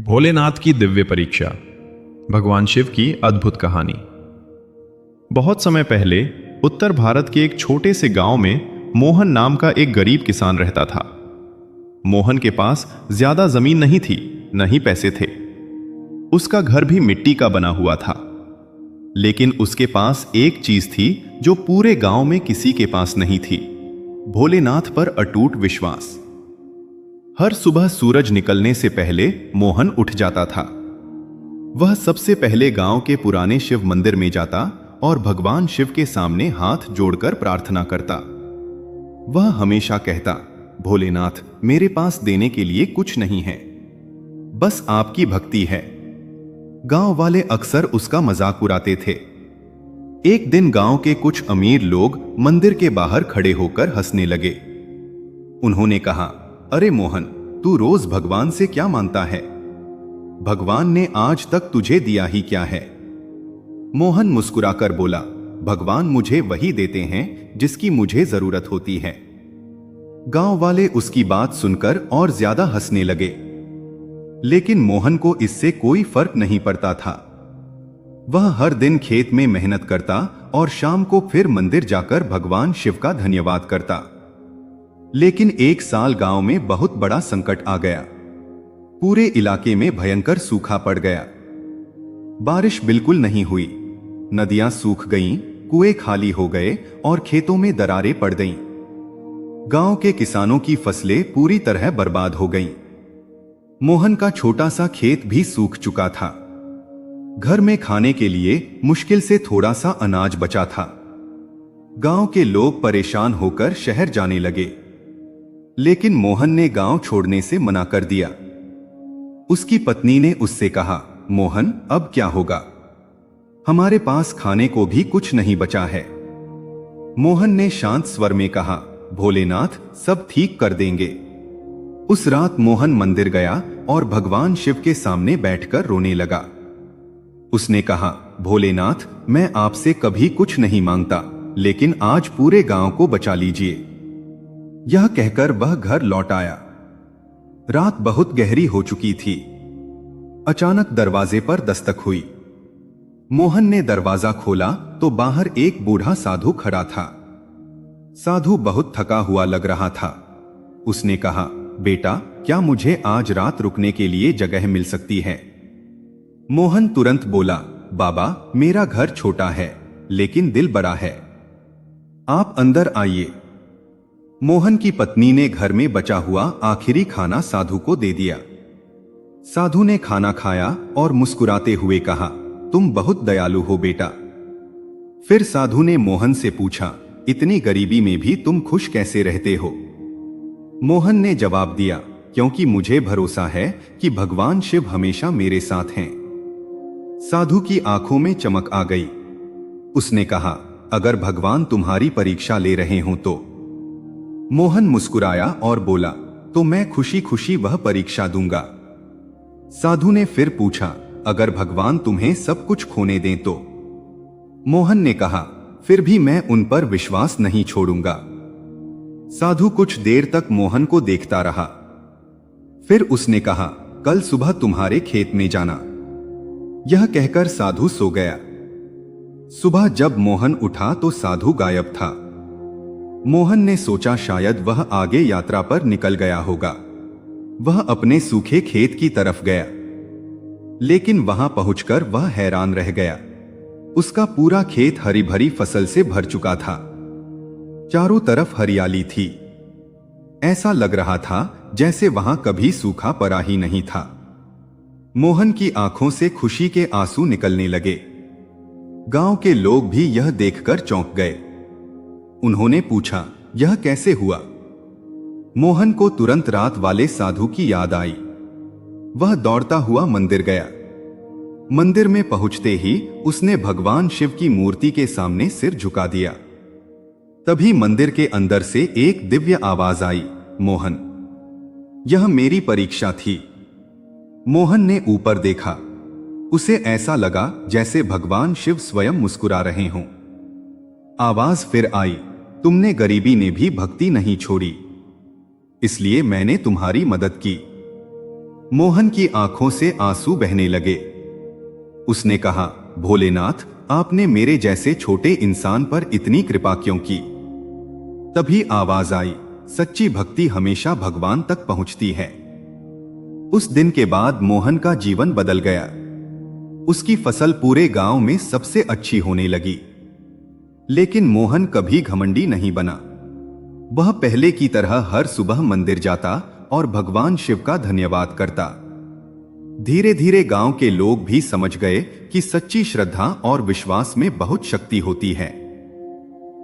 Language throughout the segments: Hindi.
भोलेनाथ की दिव्य परीक्षा। भगवान शिव की अद्भुत कहानी। बहुत समय पहले उत्तर भारत के एक छोटे से गांव में मोहन नाम का एक गरीब किसान रहता था। मोहन के पास ज्यादा जमीन नहीं थी, न ही पैसे थे। उसका घर भी मिट्टी का बना हुआ था। लेकिन उसके पास एक चीज थी जो पूरे गांव में किसी के पास नहीं थी, भोलेनाथ पर अटूट विश्वास। हर सुबह सूरज निकलने से पहले मोहन उठ जाता था। वह सबसे पहले गांव के पुराने शिव मंदिर में जाता और भगवान शिव के सामने हाथ जोड़कर प्रार्थना करता। वह हमेशा कहता, भोलेनाथ, मेरे पास देने के लिए कुछ नहीं है, बस आपकी भक्ति है। गांव वाले अक्सर उसका मजाक उड़ाते थे। एक दिन गांव के कुछ अमीर लोग मंदिर के बाहर खड़े होकर हंसने लगे। उन्होंने कहा, अरे मोहन, तू रोज भगवान से क्या मांगता है? भगवान ने आज तक तुझे दिया ही क्या है? मोहन मुस्कुराकर बोला, भगवान मुझे वही देते हैं जिसकी मुझे जरूरत होती है। गांव वाले उसकी बात सुनकर और ज्यादा हंसने लगे। लेकिन मोहन को इससे कोई फर्क नहीं पड़ता था। वह हर दिन खेत में मेहनत करता और शाम को फिर मंदिर जाकर भगवान शिव का धन्यवाद करता। लेकिन एक साल गांव में बहुत बड़ा संकट आ गया। पूरे इलाके में भयंकर सूखा पड़ गया। बारिश बिल्कुल नहीं हुई। नदियां सूख गईं, कुएं खाली हो गए और खेतों में दरारें पड़ गईं। गांव के किसानों की फसलें पूरी तरह बर्बाद हो गईं। मोहन का छोटा सा खेत भी सूख चुका था। घर में खाने के लिए मुश्किल से थोड़ा सा अनाज बचा था। गांव के लोग परेशान होकर शहर जाने लगे। लेकिन मोहन ने गांव छोड़ने से मना कर दिया। उसकी पत्नी ने उससे कहा, मोहन, अब क्या होगा? हमारे पास खाने को भी कुछ नहीं बचा है। मोहन ने शांत स्वर में कहा, भोलेनाथ सब ठीक कर देंगे। उस रात मोहन मंदिर गया और भगवान शिव के सामने बैठकर रोने लगा। उसने कहा, भोलेनाथ, मैं आपसे कभी कुछ नहीं मांगता, लेकिन आज पूरे गांव को बचा लीजिए। यह कहकर वह घर लौट आया। रात बहुत गहरी हो चुकी थी। अचानक दरवाजे पर दस्तक हुई। मोहन ने दरवाजा खोला तो बाहर एक बूढ़ा साधु खड़ा था। साधु बहुत थका हुआ लग रहा था। उसने कहा, बेटा, क्या मुझे आज रात रुकने के लिए जगह मिल सकती है? मोहन तुरंत बोला, बाबा, मेरा घर छोटा है लेकिन दिल बड़ा है, आप अंदर आइए। मोहन की पत्नी ने घर में बचा हुआ आखिरी खाना साधु को दे दिया। साधु ने खाना खाया और मुस्कुराते हुए कहा, तुम बहुत दयालु हो बेटा। फिर साधु ने मोहन से पूछा, इतनी गरीबी में भी तुम खुश कैसे रहते हो? मोहन ने जवाब दिया, क्योंकि मुझे भरोसा है कि भगवान शिव हमेशा मेरे साथ हैं। साधु की आंखों में चमक आ गई। उसने कहा, अगर भगवान तुम्हारी परीक्षा ले रहे हो तो? मोहन मुस्कुराया और बोला, तो मैं खुशी खुशी वह परीक्षा दूंगा। साधु ने फिर पूछा, अगर भगवान तुम्हें सब कुछ खोने दें तो? मोहन ने कहा, फिर भी मैं उन पर विश्वास नहीं छोड़ूंगा। साधु कुछ देर तक मोहन को देखता रहा। फिर उसने कहा, कल सुबह तुम्हारे खेत में जाना। यह कहकर साधु सो गया। सुबह जब मोहन उठा तो साधु गायब था। मोहन ने सोचा शायद वह आगे यात्रा पर निकल गया होगा। वह अपने सूखे खेत की तरफ गया। लेकिन वहां पहुंचकर वह हैरान रह गया। उसका पूरा खेत हरी भरी फसल से भर चुका था। चारों तरफ हरियाली थी। ऐसा लग रहा था जैसे वहां कभी सूखा पड़ा ही नहीं था। मोहन की आंखों से खुशी के आंसू निकलने लगे। गांव के लोग भी यह देखकर चौंक गए। उन्होंने पूछा, यह कैसे हुआ? मोहन को तुरंत रात वाले साधु की याद आई। वह दौड़ता हुआ मंदिर गया। मंदिर में पहुंचते ही उसने भगवान शिव की मूर्ति के सामने सिर झुका दिया। तभी मंदिर के अंदर से एक दिव्य आवाज आई, मोहन, यह मेरी परीक्षा थी। मोहन ने ऊपर देखा। उसे ऐसा लगा जैसे भगवान शिव स्वयं मुस्कुरा रहे हों। आवाज फिर आई, तुमने गरीबी में भी भक्ति नहीं छोड़ी, इसलिए मैंने तुम्हारी मदद की। मोहन की आंखों से आंसू बहने लगे। उसने कहा, भोलेनाथ, आपने मेरे जैसे छोटे इंसान पर इतनी कृपा क्यों की? तभी आवाज आई, सच्ची भक्ति हमेशा भगवान तक पहुंचती है। उस दिन के बाद मोहन का जीवन बदल गया। उसकी फसल पूरे गांव में सबसे अच्छी होने लगी। लेकिन मोहन कभी घमंडी नहीं बना। वह पहले की तरह हर सुबह मंदिर जाता और भगवान शिव का धन्यवाद करता। धीरे धीरे गांव के लोग भी समझ गए कि सच्ची श्रद्धा और विश्वास में बहुत शक्ति होती है।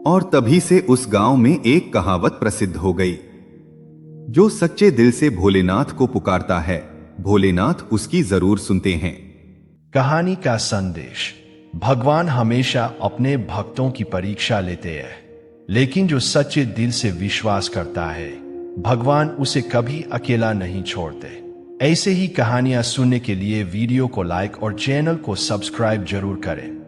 और तभी से उस गांव में एक कहावत प्रसिद्ध हो गई, जो सच्चे दिल से भोलेनाथ को पुकारता है, भोलेनाथ उसकी जरूर सुनते हैं। कहानी का संदेश, भगवान हमेशा अपने भक्तों की परीक्षा लेते हैं, लेकिन जो सच्चे दिल से विश्वास करता है, भगवान उसे कभी अकेला नहीं छोड़ते। ऐसे ही कहानियां सुनने के लिए वीडियो को लाइक और चैनल को सब्सक्राइब जरूर करें।